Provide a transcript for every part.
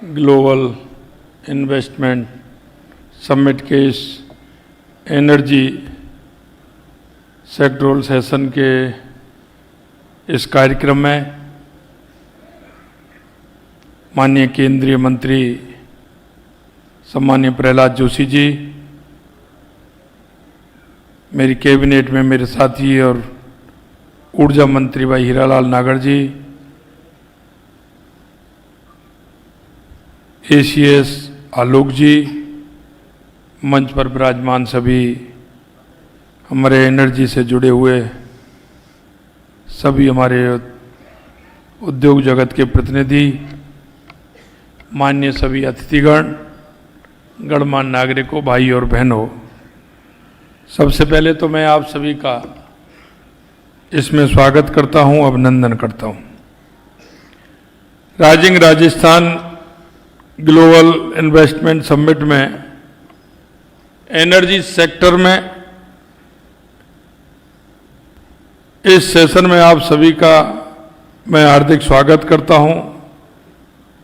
Global investment summit के इस energy sectoral session के इस कार्यक्रम में माननीय केंद्रीय मंत्री सम्माननीय प्रहलाद जोशी जी, मेरी कैबिनेट में मेरे साथी और ऊर्जा मंत्री भाई हीरालाल नागर जी, एसीएस आलोक जी, मंच पर विराजमान सभी हमारे एनर्जी से जुड़े हुए सभी हमारे उद्योग जगत के प्रतिनिधि, माननीय सभी अतिथिगण, गणमान्य नागरिकों, भाई और बहनों, सबसे पहले तो मैं आप सभी का इसमें स्वागत करता हूं, अभिनंदन करता हूं। Rising Rajasthan global investment summit में एनर्जी सेक्टर में इस सेशन में आप सभी का मैं हार्दिक स्वागत करता हूं।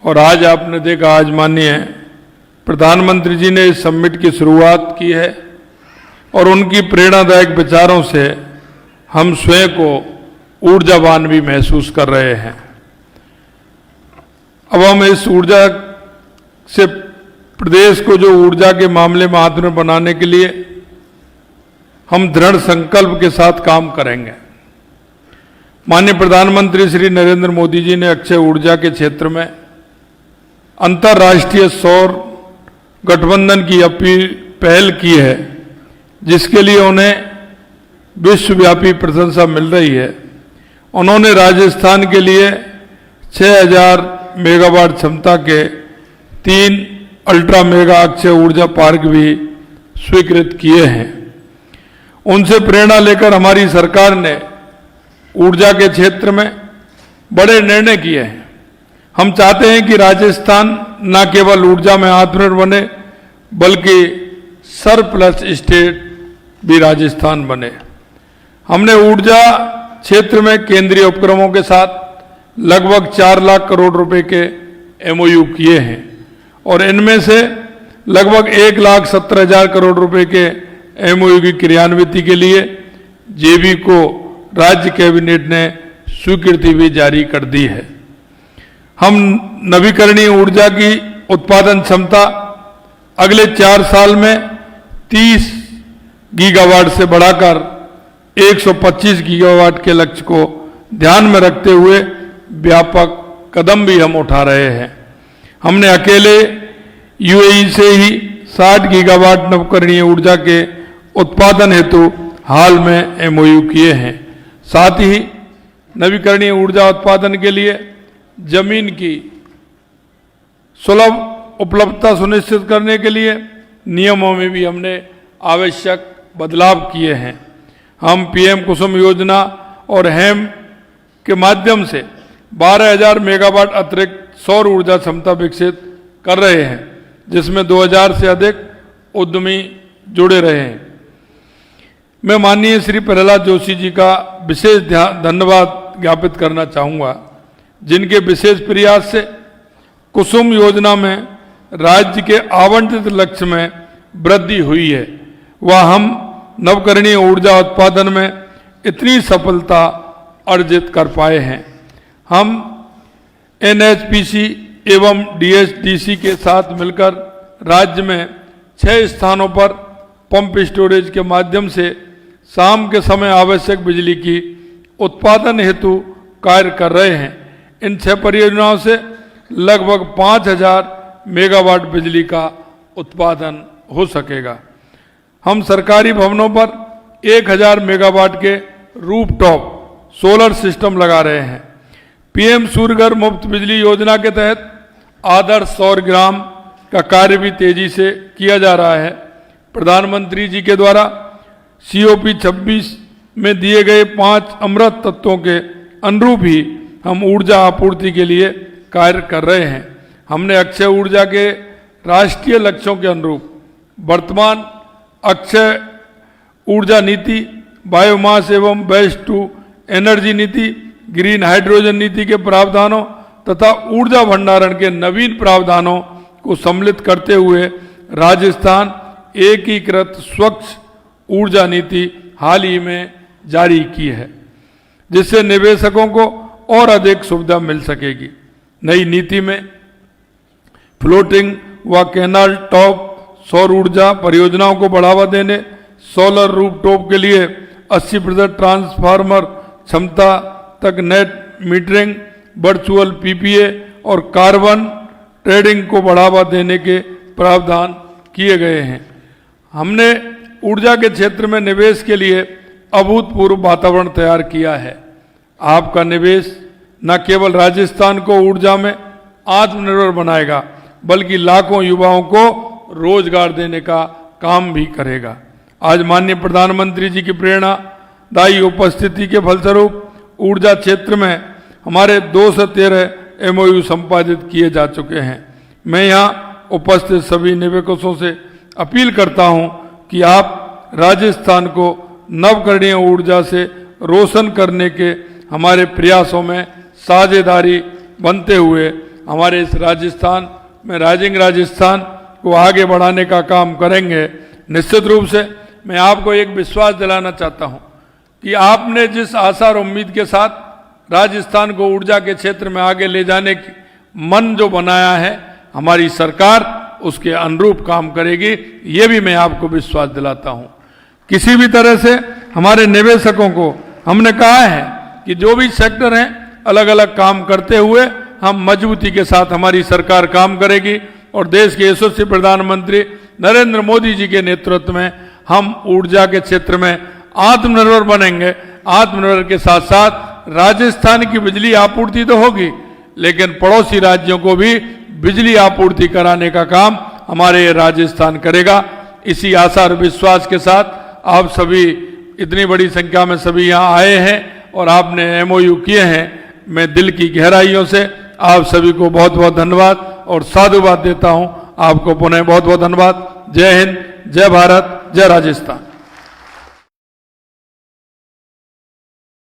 और आज आपने देखा, आज माननीय प्रधानमंत्री जी ने इस समिट की शुरुआत की है और उनकी प्रेरणादायक विचारों से हम स्वयं को ऊर्जावान भी महसूस कर रहे हैं। अब हम इस ऊर्जा से प्रदेश को जो ऊर्जा के मामले में आत्मनिर्भर बनाने के लिए हम दृढ़ संकल्प के साथ काम करेंगे। माननीय प्रधानमंत्री श्री नरेंद्र मोदी जी ने अक्षय ऊर्जा के क्षेत्र में अंतर्राष्ट्रीय सौर गठबंधन की पहल की है, जिसके लिए उन्हें विश्वव्यापी प्रशंसा मिल रही है। उन्होंने राजस्थान के लिए 6000 मेगावाट क्षमता के 3 अल्ट्रा मेगा अक्षय ऊर्जा पार्क भी स्वीकृत किए हैं। उनसे प्रेरणा लेकर हमारी सरकार ने ऊर्जा के क्षेत्र में बड़े निर्णय किए हैं। हम चाहते हैं कि राजस्थान न केवल ऊर्जा में आत्मनिर्भर बने, बल्कि सरप्लस स्टेट भी राजस्थान बने। हमने ऊर्जा क्षेत्र में केंद्रीय उपक्रमों के साथ लगभग 4 लाख करोड़ रुपए के एमओयू किए हैं और इनमें से लगभग 1,17,000 करोड़ रुपए के एमओयू की क्रियान्विति के लिए जेबी को राज्य कैबिनेट ने स्वीकृति भी जारी कर दी है। हम नवीकरणीय ऊर्जा की उत्पादन क्षमता अगले 4 साल में 30 गीगावाट से बढ़ाकर 125 गीगावाट के लक्ष्य को ध्यान में रखते हुए व्यापक कदम भी हम उठा रहे हैं। हमने अकेले यूएई से ही 60 गीगावाट नवीकरणीय ऊर्जा के उत्पादन हेतु हाल में एमओयू किए हैं। साथ ही नवीकरणीय ऊर्जा उत्पादन के लिए जमीन की सुलभ उपलब्धता सुनिश्चित करने के लिए नियमों में भी हमने आवश्यक बदलाव किए हैं। हम पीएम कुसुम योजना और हेम के माध्यम से 12,000 मेगावाट अतिरिक्त सौर ऊर्जा क्षमता विकसित कर रहे हैं, जिसमें 2000 से अधिक उद्यमी जुड़े रहे हैं। मैं माननीय श्री प्रहलाद जोशी जी का विशेष धन्यवाद ज्ञापित करना चाहूँगा, जिनके विशेष प्रयास से कुसुम योजना में राज्य के आवंटित लक्ष्य में वृद्धि हुई है। वह हम नवकरणीय ऊर्जा उत्पादन में इतनी सफलता अर्जित कर पाए हैं। हम एनएचपीसी एवं डीएसडीसी के साथ मिलकर राज्य में 6 स्थानों पर पंप स्टोरेज के माध्यम से शाम के समय आवश्यक बिजली की उत्पादन हेतु कार्य कर रहे हैं। इन 6 परियोजनाओं से लगभग 5,000 मेगावाट बिजली का उत्पादन हो सकेगा। हम सरकारी भवनों पर 1,000 मेगावाट के रूफटॉप सोलर सिस्टम लगा रहे हैं। पीएम सूर्यघर मुफ्त बिजली योजना के तहत आदर्श सौर ग्राम का कार्य भी तेजी से किया जा रहा है। प्रधानमंत्री जी के द्वारा COP 26 में दिए गए 5 अमृत तत्वों के अनुरूप ही हम ऊर्जा आपूर्ति के लिए कार्य कर रहे हैं। हमने अक्षय ऊर्जा के राष्ट्रीय लक्ष्यों के अनुरूप वर्तमान अक्षय ऊर्जा नीति, बायोमास एवं वेस्ट टू एनर्जी नीति, ग्रीन हाइड्रोजन नीति के प्रावधानों तथा ऊर्जा भंडारण के नवीन प्रावधानों को सम्मिलित करते हुए राजस्थान एकीकृत स्वच्छ ऊर्जा नीति हाल ही में जारी की है, जिससे निवेशकों को और अधिक सुविधा मिल सकेगी। नई नीति में फ्लोटिंग व कैनाल टॉप सौर ऊर्जा परियोजनाओं को बढ़ावा देने, सोलर रूफटॉप के लिए 80% ट्रांसफार्मर क्षमता तक नेट मीटरिंग, वर्चुअल पीपीए और कार्बन ट्रेडिंग को बढ़ावा देने के प्रावधान किए गए हैं। हमने ऊर्जा के क्षेत्र में निवेश के लिए अभूतपूर्व वातावरण तैयार किया है। आपका निवेश न केवल राजस्थान को ऊर्जा में आत्मनिर्भर बनाएगा, बल्कि लाखों युवाओं को रोजगार देने का काम भी करेगा। आज माननीय प्रधानमंत्री जी की प्रेरणादायी उपस्थिति के फलस्वरूप ऊर्जा क्षेत्र में हमारे 2 से 13 MOU संपादित किए जा चुके हैं। मैं यहाँ उपस्थित सभी निवेशकों से अपील करता हूँ कि आप राजस्थान को नवकरणीय ऊर्जा से रोशन करने के हमारे प्रयासों में साझेदारी बनते हुए हमारे इस राजस्थान में राइजिंग राजस्थान को आगे बढ़ाने का काम करेंगे। निश्चित रूप से मैं आपको एक विश्वास दिलाना चाहता हूं कि आपने जिस आशा और उम्मीद के साथ राजस्थान को ऊर्जा के क्षेत्र में आगे ले जाने की मन जो बनाया है, हमारी सरकार उसके अनुरूप काम करेगी, ये भी मैं आपको विश्वास दिलाता हूं। किसी भी तरह से हमारे निवेशकों को हमने कहा है कि जो भी सेक्टर हैं अलग अलग काम करते हुए हम मजबूती के साथ हमारी सरकार काम करेगी और देश के यशस्वी प्रधानमंत्री नरेंद्र मोदी जी के नेतृत्व में हम ऊर्जा के क्षेत्र में आत्मनिर्भर बनेंगे। आत्मनिर्भर के साथ साथ राजस्थान की बिजली आपूर्ति तो होगी, लेकिन पड़ोसी राज्यों को भी बिजली आपूर्ति कराने का काम हमारे राजस्थान करेगा। इसी आशा और विश्वास के साथ आप सभी इतनी बड़ी संख्या में सभी यहाँ आए हैं और आपने MOU किए हैं। मैं दिल की गहराइयों से आप सभी को बहुत बहुत धन्यवाद और साधुवाद देता हूँ। आपको पुनः बहुत बहुत धन्यवाद। जय हिंद, जय भारत, जय राजस्थान।